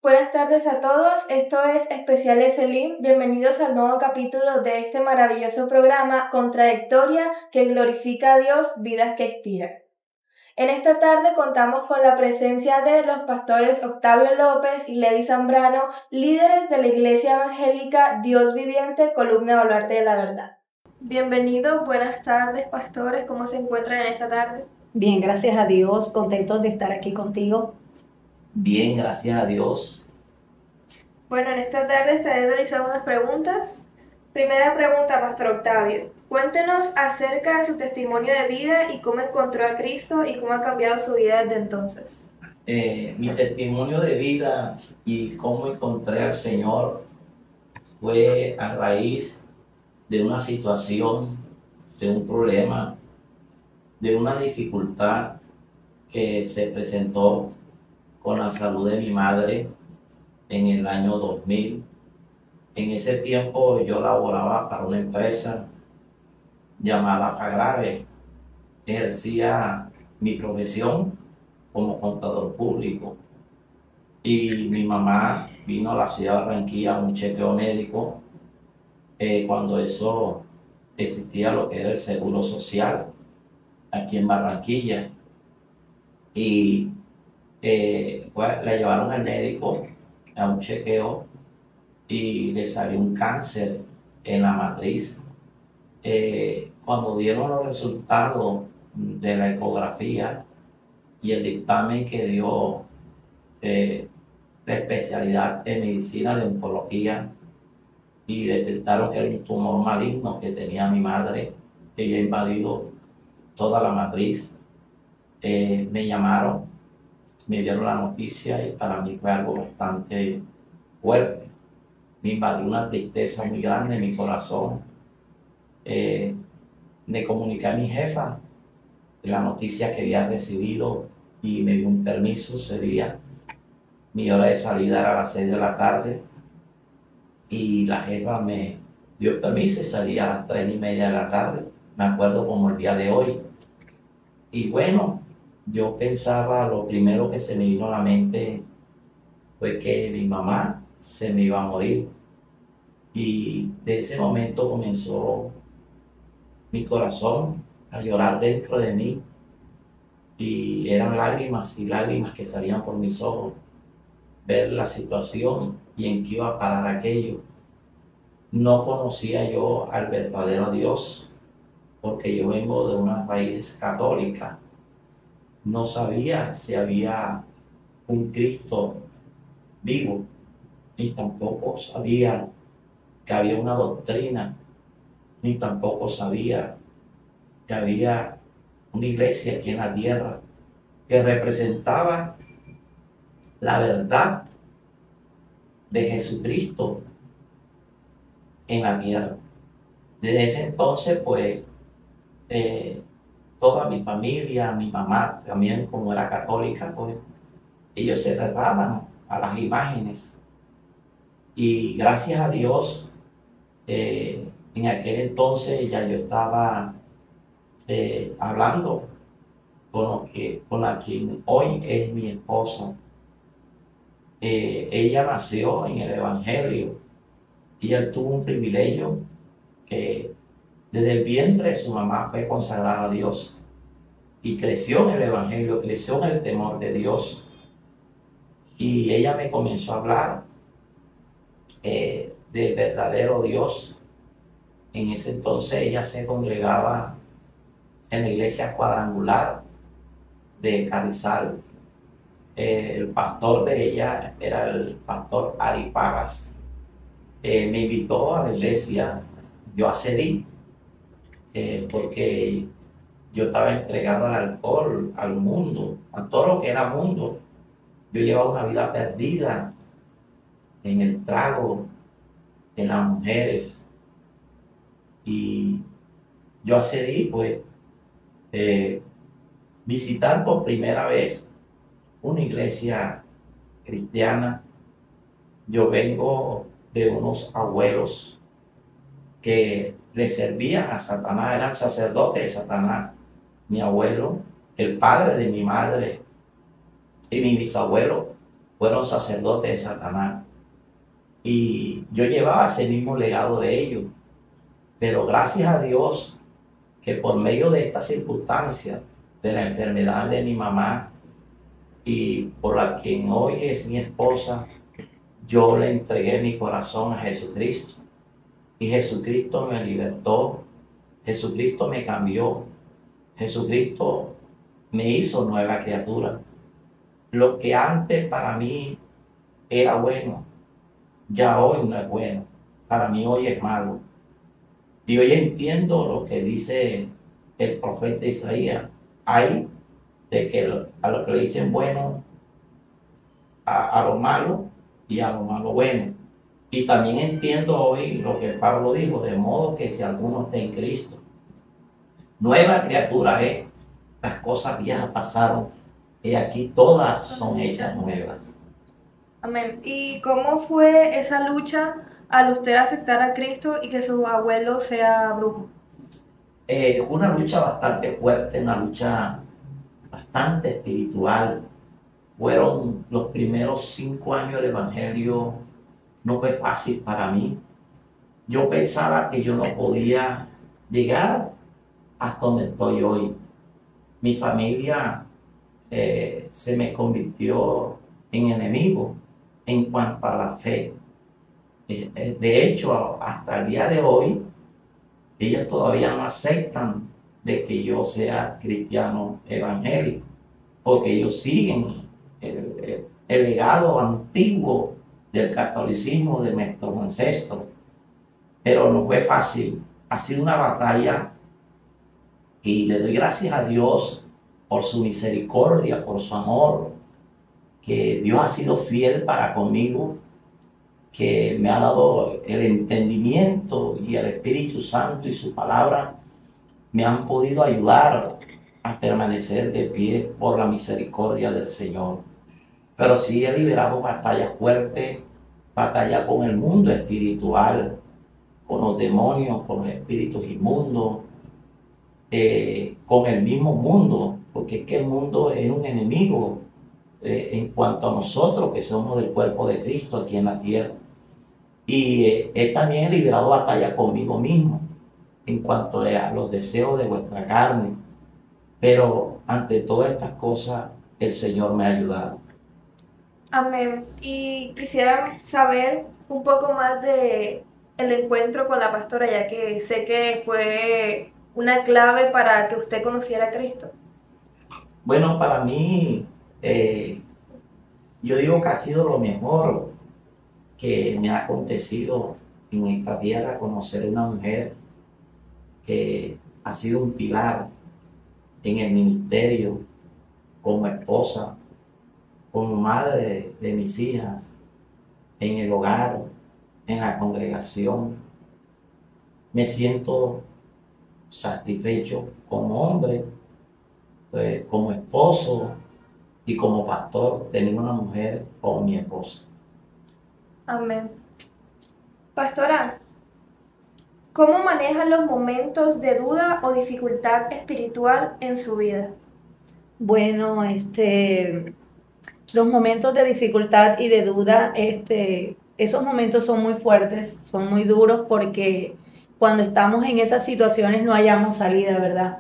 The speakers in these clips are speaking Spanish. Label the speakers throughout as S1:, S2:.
S1: Buenas tardes a todos, esto es Especiales Elim. Bienvenidos al nuevo capítulo de este maravilloso programa con trayectoria que glorifica a Dios, vidas que inspiran. En esta tarde contamos con la presencia de los pastores Octavio López y Lady Zambrano, líderes de la Iglesia Evangélica Dios Viviente, columna Baluarte de la Verdad. Bienvenidos, buenas tardes pastores, ¿cómo se encuentran en esta tarde?
S2: Bien, gracias a Dios, contentos de estar aquí contigo.
S3: Bien, gracias a Dios.
S1: Bueno, en esta tarde estaré realizando unas preguntas. Primera pregunta, Pastor Octavio. Cuéntenos acerca de su testimonio de vida y cómo encontró a Cristo y cómo ha cambiado su vida desde entonces.
S3: Mi testimonio de vida y cómo encontré al Señor fue a raíz de una situación, de un problema, de una dificultad que se presentó con la salud de mi madre en el año 2000. En ese tiempo yo laboraba para una empresa llamada Fagrave. Ejercía mi profesión como contador público y mi mamá vino a la ciudad de Barranquilla a un chequeo médico cuando eso existía lo que era el seguro social aquí en Barranquilla, y la llevaron al médico a un chequeo y le salió un cáncer en la matriz. Cuando dieron los resultados de la ecografía y el dictamen que dio la especialidad en medicina de oncología, y detectaron que era un tumor maligno que tenía mi madre, que había invadido toda la matriz, me llamaron, me dieron la noticia y para mí fue algo bastante fuerte. Me invadió una tristeza muy grande en mi corazón. Le comuniqué a mi jefa la noticia que había recibido y me dio un permiso. Sería mi hora de salida, era a las 6 de la tarde, y la jefa me dio el permiso y salí a las 3:30 de la tarde. Me acuerdo como el día de hoy. Y bueno, yo pensaba, lo primero que se me vino a la mente fue que mi mamá se me iba a morir. Y de ese momento comenzó mi corazón a llorar dentro de mí, y eran lágrimas y lágrimas que salían por mis ojos, ver la situación y en qué iba a parar aquello. No conocía yo al verdadero Dios, porque yo vengo de unas raíces católicas. No sabía si había un Cristo vivo, ni tampoco sabía que había una doctrina, ni tampoco sabía que había una iglesia aquí en la tierra que representaba la verdad de Jesucristo en la tierra. Desde ese entonces, pues, toda mi familia, mi mamá también, como era católica, pues, ellos se aferraban a las imágenes. Y gracias a Dios, en aquel entonces ya yo estaba hablando con la quien hoy es mi esposa. Ella nació en el Evangelio y él tuvo un privilegio que desde el vientre su mamá fue consagrada a Dios y creció en el Evangelio, creció en el temor de Dios. Y ella me comenzó a hablar del verdadero Dios. En ese entonces ella se congregaba en la iglesia cuadrangular de Carrizal. El pastor de ella era el pastor Ari Pagas. Me invitó a la iglesia, yo accedí porque yo estaba entregado al alcohol, al mundo, a todo lo que era mundo. Yo llevaba una vida perdida en el trago, en las mujeres, y yo accedí, pues, visitar por primera vez una iglesia cristiana. Yo vengo de unos abuelos que le servían a Satanás, eran sacerdotes de Satanás. Mi abuelo el padre de mi madre y mi bisabuelo fueron sacerdotes de Satanás. Y yo llevaba ese mismo legado de ellos. Pero gracias a Dios que por medio de esta circunstancia, de la enfermedad de mi mamá y por la quien hoy es mi esposa, yo le entregué mi corazón a Jesucristo. Y Jesucristo me libertó, Jesucristo me cambió, Jesucristo me hizo nueva criatura. Lo que antes para mí era bueno, ya hoy no es bueno. Para mí hoy es malo. Y hoy entiendo lo que dice el profeta Isaías. Hay de que a lo que le dicen bueno, a lo malo y a lo malo bueno. Y también entiendo hoy lo que Pablo dijo, de modo que si alguno está en Cristo, nueva criatura es, las cosas viejas pasaron y aquí todas son hechas nuevas.
S1: Amén. ¿Y cómo fue esa lucha al usted aceptar a Cristo y que su abuelo sea brujo?
S3: Fue una lucha bastante fuerte, una lucha bastante espiritual. Fueron los primeros 5 años del Evangelio, no fue fácil para mí. Yo pensaba que yo no podía llegar hasta donde estoy hoy. Mi familia se me convirtió en enemigo en cuanto a la fe. De hecho, hasta el día de hoy, ellos todavía no aceptan de que yo sea cristiano evangélico, porque ellos siguen el legado antiguo del catolicismo de nuestros ancestros. Pero no fue fácil, ha sido una batalla y le doy gracias a Dios por su misericordia, por su amor, que Dios ha sido fiel para conmigo, que me ha dado el entendimiento y el Espíritu Santo y su palabra me han podido ayudar a permanecer de pie por la misericordia del Señor. Pero sí he liberado batallas fuertes, batalla con el mundo espiritual, con los demonios, con los espíritus inmundos, con el mismo mundo, porque es que el mundo es un enemigo en cuanto a nosotros que somos del cuerpo de Cristo aquí en la tierra. Y también he liberado batalla conmigo mismo en cuanto a los deseos de vuestra carne. Pero ante todas estas cosas, el Señor me ha ayudado.
S1: Amén. Y quisiera saber un poco más de el encuentro con la pastora, ya que sé que fue una clave para que usted conociera a Cristo.
S3: Bueno, para mí, yo digo que ha sido lo mejor que me ha acontecido en esta tierra, conocer una mujer que ha sido un pilar en el ministerio, como esposa, como madre de mis hijas, en el hogar, en la congregación. Me siento satisfecho como hombre, como esposo y como pastor, tener una mujer como mi esposa.
S1: Amén. Pastora, ¿cómo manejan los momentos de duda o dificultad espiritual en su vida?
S2: Bueno, los momentos de dificultad y de duda, esos momentos son muy fuertes, son muy duros porque cuando estamos en esas situaciones no hallamos salida, ¿verdad?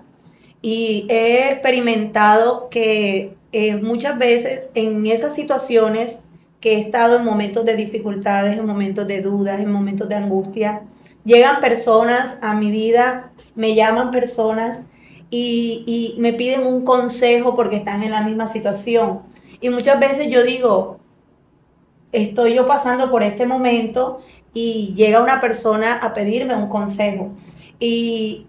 S2: Y he experimentado que muchas veces en esas situaciones que he estado en momentos de dificultades, en momentos de dudas, en momentos de angustia, llegan personas a mi vida, me llaman personas y me piden un consejo porque están en la misma situación. Y muchas veces yo digo, estoy yo pasando por este momento y llega una persona a pedirme un consejo. Y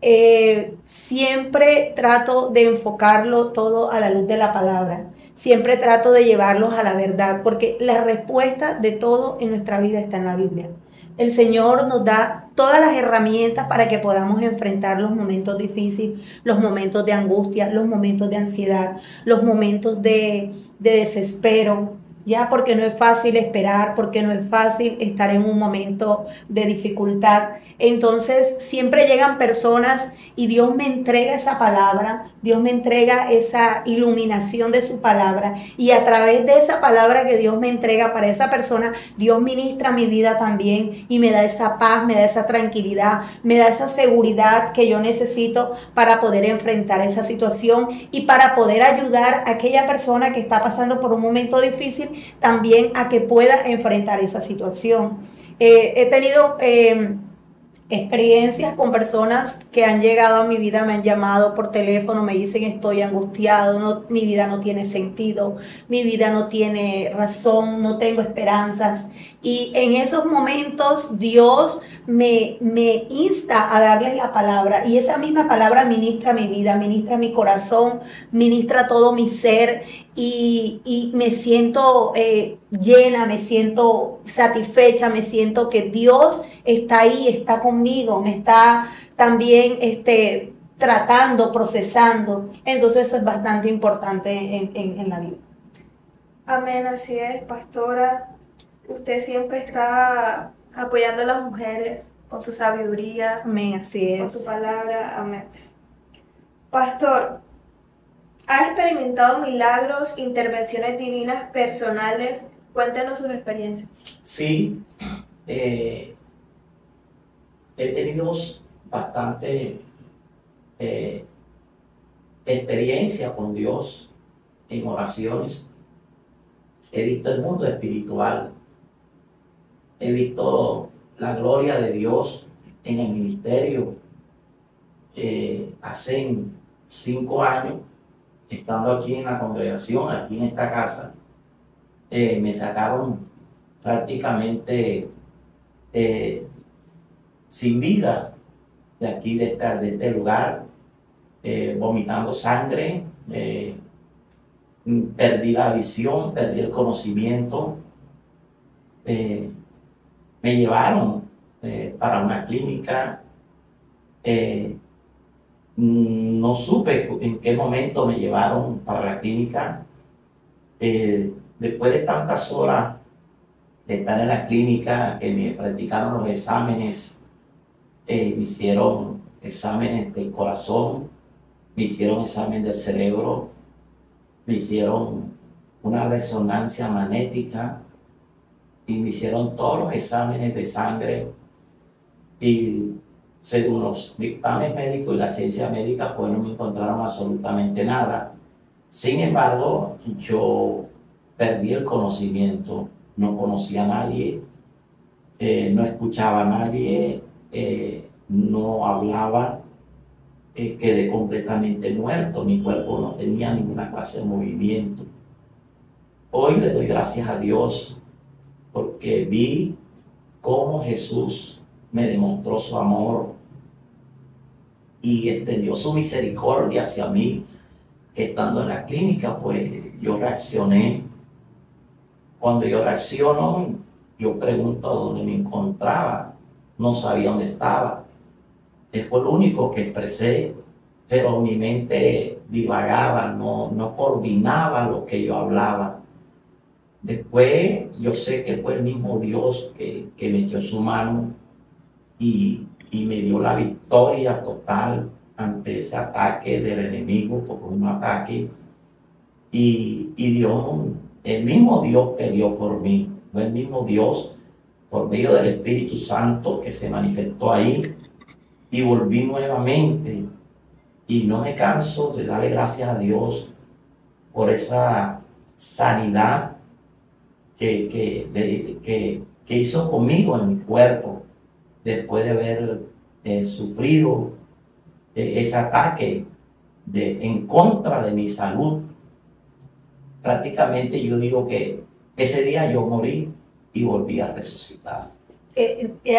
S2: siempre trato de enfocarlo todo a la luz de la palabra. Siempre trato de llevarlos a la verdad, porque la respuesta de todo en nuestra vida está en la Biblia. El Señor nos da todas las herramientas para que podamos enfrentar los momentos difíciles, los momentos de angustia, los momentos de ansiedad, los momentos de desespero, ya, porque no es fácil esperar, porque no es fácil estar en un momento de dificultad. Entonces siempre llegan personas y Dios me entrega esa palabra, Dios me entrega esa iluminación de su palabra y a través de esa palabra que Dios me entrega para esa persona, Dios ministra mi vida también y me da esa paz, me da esa tranquilidad, me da esa seguridad que yo necesito para poder enfrentar esa situación y para poder ayudar a aquella persona que está pasando por un momento difícil también a que pueda enfrentar esa situación. He tenido experiencias con personas que han llegado a mi vida, me han llamado por teléfono, me dicen estoy angustiado, mi vida no tiene sentido, mi vida no tiene razón, no tengo esperanzas. Y en esos momentos Dios me insta a darles la palabra y esa misma palabra ministra mi vida, ministra mi corazón, ministra todo mi ser y me siento llena, me siento satisfecha, me siento que Dios está ahí, está conmigo, me está también tratando, procesando. Entonces eso es bastante importante en la vida.
S1: Amén, así es, pastora. Usted siempre está apoyando a las mujeres con su sabiduría.
S2: Amén, así es.
S1: Con su palabra. Amén. Pastor, ¿ha experimentado milagros, intervenciones divinas personales? Cuéntenos sus experiencias.
S3: Sí, he tenido bastante experiencia con Dios en oraciones. He visto el mundo espiritual. He visto la gloria de Dios en el ministerio. Hace 5 años, estando aquí en la congregación, aquí en esta casa, me sacaron prácticamente sin vida de aquí, de este lugar, vomitando sangre, perdí la visión, perdí el conocimiento. Me llevaron para una clínica. No supe en qué momento me llevaron para la clínica. Después de tantas horas de estar en la clínica, que me practicaron los exámenes, me hicieron exámenes del corazón, me hicieron examen del cerebro, me hicieron una resonancia magnética y me hicieron todos los exámenes de sangre y según los dictámenes médicos y la ciencia médica, pues no me encontraron absolutamente nada. Sin embargo, yo perdí el conocimiento, no conocía a nadie, no escuchaba a nadie, no hablaba, quedé completamente muerto, mi cuerpo no tenía ninguna clase de movimiento. Hoy le doy gracias a Dios porque vi cómo Jesús me demostró su amor y extendió su misericordia hacia mí, que estando en la clínica, pues yo reaccioné. Cuando yo reacciono, yo pregunto a dónde me encontraba, no sabía dónde estaba. Es lo único que expresé, pero mi mente divagaba, no coordinaba lo que yo hablaba. Después yo sé que fue el mismo Dios que metió su mano y me dio la victoria total ante ese ataque del enemigo, porque un ataque, y Dios, el mismo Dios peleó por mí, fue el mismo Dios por medio del Espíritu Santo que se manifestó ahí y volví nuevamente y no me canso de darle gracias a Dios por esa sanidad que hizo conmigo en mi cuerpo después de haber sufrido ese ataque en contra de mi salud. Prácticamente yo digo que ese día yo morí y volví a resucitar.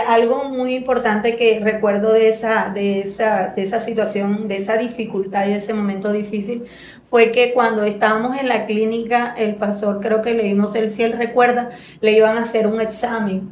S2: Algo muy importante que recuerdo de esa situación, de esa dificultad y de ese momento difícil, fue que cuando estábamos en la clínica, el pastor, creo que no sé si él recuerda, le iban a hacer un examen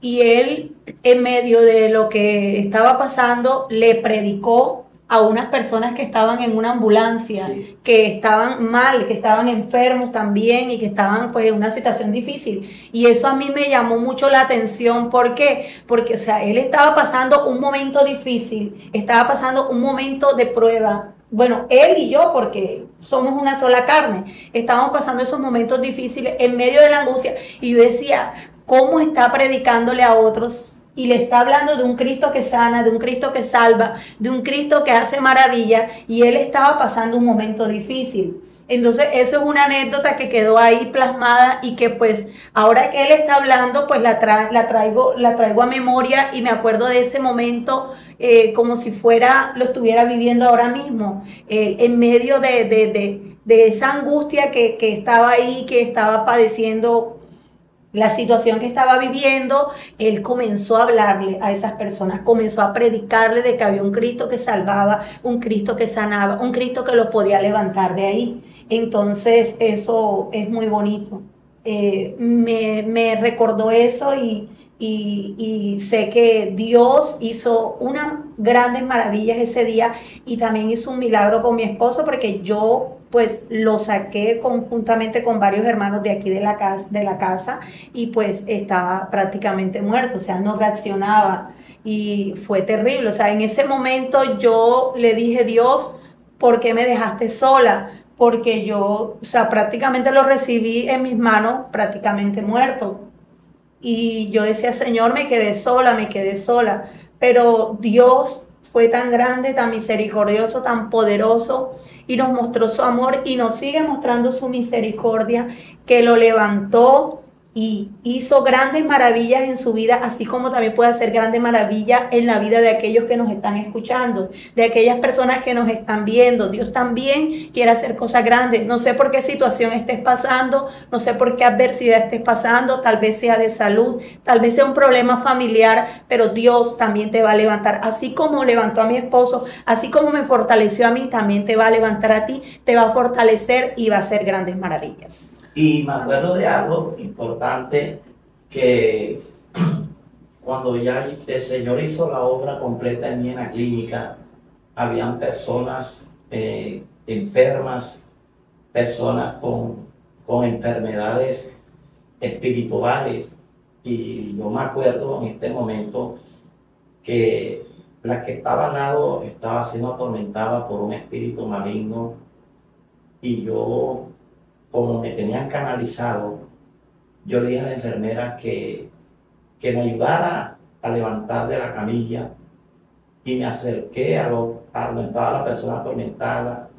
S2: y él, en medio de lo que estaba pasando, le predicó a unas personas que estaban en una ambulancia, sí, que estaban mal, que estaban enfermos también y que estaban pues en una situación difícil. Y eso a mí me llamó mucho la atención. ¿Por qué? Porque, o sea, él estaba pasando un momento difícil, estaba pasando un momento de prueba, bueno, él y yo, porque somos una sola carne, estábamos pasando esos momentos difíciles en medio de la angustia y yo decía, ¿cómo está predicándole a otros? Y le está hablando de un Cristo que sana, de un Cristo que salva, de un Cristo que hace maravilla y él estaba pasando un momento difícil. Entonces, eso es una anécdota que quedó ahí plasmada y que pues ahora que él está hablando, pues la traigo a memoria y me acuerdo de ese momento como si fuera, lo estuviera viviendo ahora mismo, en medio de esa angustia que estaba ahí, que estaba padeciendo la situación que estaba viviendo. Él comenzó a hablarle a esas personas, comenzó a predicarle de que había un Cristo que salvaba, un Cristo que sanaba, un Cristo que los podía levantar de ahí. Entonces eso es muy bonito. Me recordó eso y sé que Dios hizo unas grandes maravillas ese día y también hizo un milagro con mi esposo porque yo pues lo saqué conjuntamente con varios hermanos de aquí de la casa y pues estaba prácticamente muerto, o sea, no reaccionaba y fue terrible. O sea, en ese momento yo le dije, Dios, ¿por qué me dejaste sola? Porque yo, o sea, prácticamente lo recibí en mis manos, prácticamente muerto. Y yo decía, Señor, me quedé sola. Pero Dios fue tan grande, tan misericordioso, tan poderoso y nos mostró su amor y nos sigue mostrando su misericordia, que lo levantó y hizo grandes maravillas en su vida, así como también puede hacer grandes maravillas en la vida de aquellos que nos están escuchando, de aquellas personas que nos están viendo. Dios también quiere hacer cosas grandes. No sé por qué situación estés pasando, no sé por qué adversidad estés pasando, tal vez sea de salud, tal vez sea un problema familiar, pero Dios también te va a levantar. Así como levantó a mi esposo, así como me fortaleció a mí, también te va a levantar a ti, te va a fortalecer y va a hacer grandes maravillas.
S3: Y me acuerdo de algo importante que cuando ya el Señor hizo la obra completa en mí en la clínica, habían personas enfermas, personas con enfermedades espirituales. Y yo me acuerdo en este momento que la que estaba al lado estaba siendo atormentada por un espíritu maligno y yo, como me tenían canalizado, yo le dije a la enfermera que me ayudara a levantar de la camilla y me acerqué a donde estaba la persona atormentada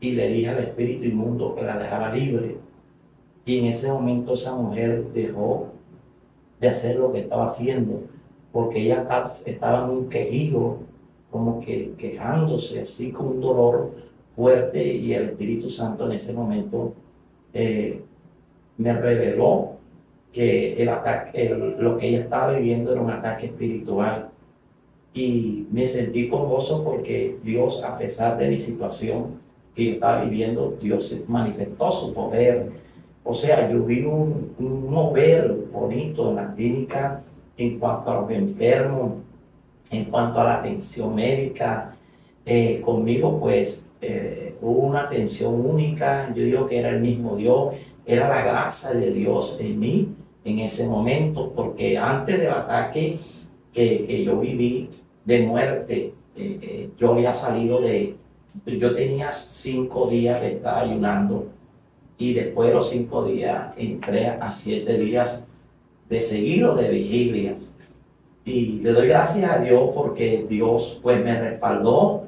S3: y le dije al espíritu inmundo que la dejara libre. Y en ese momento esa mujer dejó de hacer lo que estaba haciendo, porque ella estaba en un quejido, como que quejándose, así con un dolor fuerte, y el Espíritu Santo en ese momento me reveló que el ataque, lo que ella estaba viviendo era un ataque espiritual. Y me sentí con gozo porque Dios, a pesar de mi situación que yo estaba viviendo, Dios manifestó su poder. O sea, yo vi un mover bonito en la clínica en cuanto a los enfermos, en cuanto a la atención médica. Conmigo, pues, hubo una atención única. Yo digo que era el mismo Dios, era la gracia de Dios en mí en ese momento, porque antes del ataque que yo viví de muerte, yo había salido yo tenía 5 días de estar ayunando y después de los 5 días entré a 7 días de seguido de vigilia. Y le doy gracias a Dios porque Dios pues me respaldó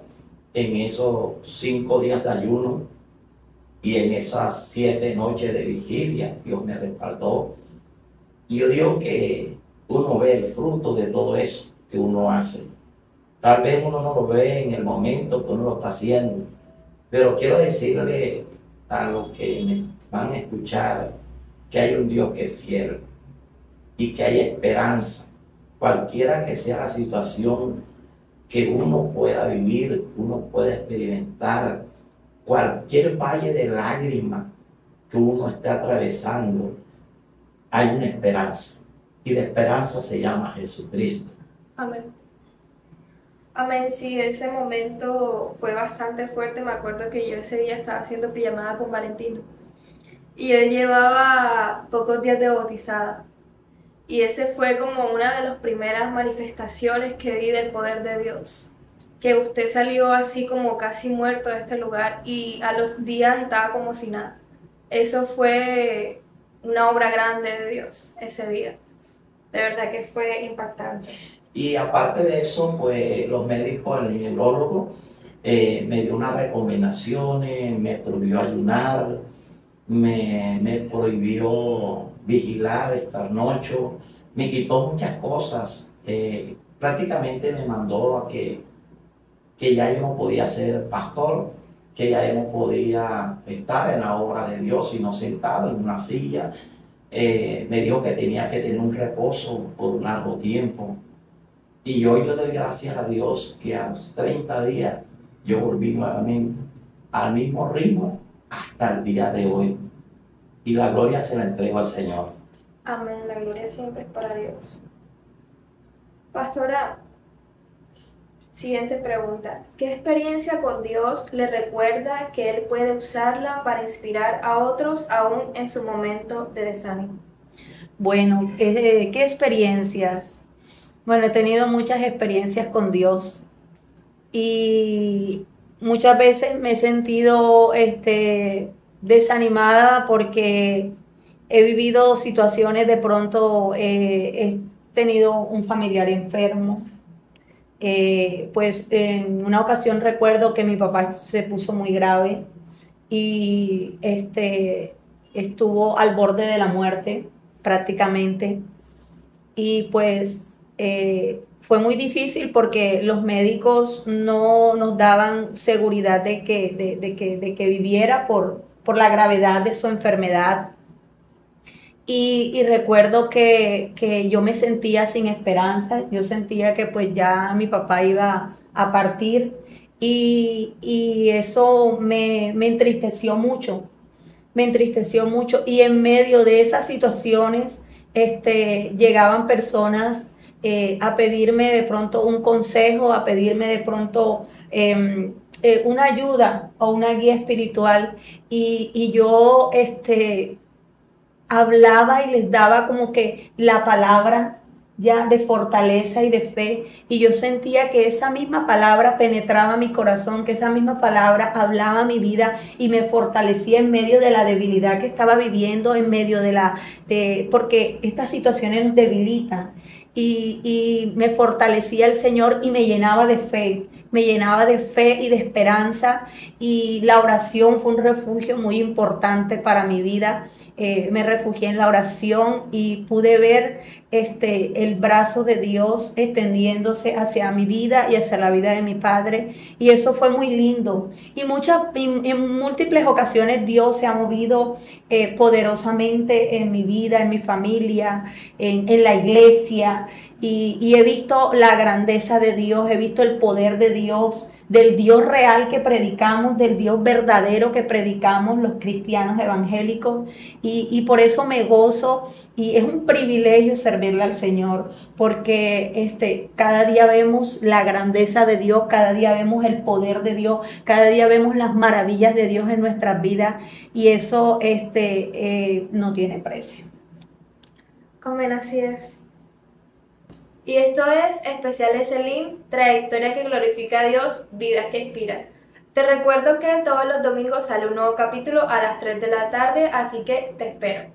S3: en esos 5 días de ayuno y en esas 7 noches de vigilia. Dios me respaldó. Y yo digo que uno ve el fruto de todo eso que uno hace. Tal vez uno no lo ve en el momento que uno lo está haciendo, pero quiero decirle a los que me van a escuchar que hay un Dios que es fiel y que hay esperanza. Cualquiera que sea la situación que uno pueda vivir, uno pueda experimentar, cualquier valle de lágrimas que uno esté atravesando, hay una esperanza. Y la esperanza se llama Jesucristo.
S1: Amén. Amén, sí, ese momento fue bastante fuerte. Me acuerdo que yo ese día estaba haciendo pijamada con Valentino. Y él llevaba pocos días de bautizada. Y ese fue como una de las primeras manifestaciones que vi del poder de Dios. que usted salió así como casi muerto de este lugar y a los días estaba como si nada. Eso fue una obra grande de Dios ese día. De verdad que fue impactante.
S3: Y aparte de eso, pues los médicos, el neurólogo, me dio unas recomendaciones, me prohibió ayunar, me prohibió vigilar, estar nocho, me quitó muchas cosas. Prácticamente me mandó a que ya yo no podía ser pastor, que ya yo no podía estar en la obra de Dios, sino sentado en una silla. Me dijo que tenía que tener un reposo por un largo tiempo. Y yo hoy le doy gracias a Dios que a los 30 días yo volví nuevamente al mismo ritmo hasta el día de hoy. Y la gloria se la entrego al Señor.
S1: Amén, la gloria siempre es para Dios. Pastora, siguiente pregunta. ¿Qué experiencia con Dios le recuerda que Él puede usarla para inspirar a otros aún en su momento de desánimo?
S2: Bueno, ¿qué experiencias? Bueno, he tenido muchas experiencias con Dios y muchas veces me he sentido desanimada porque he vivido situaciones, de pronto he tenido un familiar enfermo. Pues en una ocasión recuerdo que mi papá se puso muy grave y estuvo al borde de la muerte prácticamente. Y pues fue muy difícil porque los médicos no nos daban seguridad de que viviera por la gravedad de su enfermedad. Y recuerdo que yo me sentía sin esperanza, yo sentía que pues ya mi papá iba a partir y eso me entristeció mucho y en medio de esas situaciones llegaban personas a pedirme de pronto un consejo, a pedirme de pronto una ayuda o una guía espiritual y yo hablaba y les daba como que la palabra ya de fortaleza y de fe, y yo sentía que esa misma palabra penetraba mi corazón, que esa misma palabra hablaba mi vida y me fortalecía en medio de la debilidad que estaba viviendo, en medio porque estas situaciones nos debilitan, y me fortalecía el Señor y me llenaba de fe. Me llenaba de fe y de esperanza, y la oración fue un refugio muy importante para mi vida. Me refugié en la oración y pude ver el brazo de Dios extendiéndose hacia mi vida y hacia la vida de mi padre, y eso fue muy lindo. Y en múltiples ocasiones Dios se ha movido poderosamente en mi vida, en mi familia, en la iglesia, y he visto la grandeza de Dios, he visto el poder de Dios, del Dios real que predicamos, del Dios verdadero que predicamos los cristianos evangélicos, y por eso me gozo y es un privilegio servirle al Señor, porque cada día vemos la grandeza de Dios, cada día vemos el poder de Dios, cada día vemos las maravillas de Dios en nuestras vidas, y eso no tiene precio.
S1: Amén, así es. Y esto es Especiales Elim, trayectoria que glorifica a Dios, vidas que inspiran. Te recuerdo que todos los domingos sale un nuevo capítulo a las 3 de la tarde, así que te espero.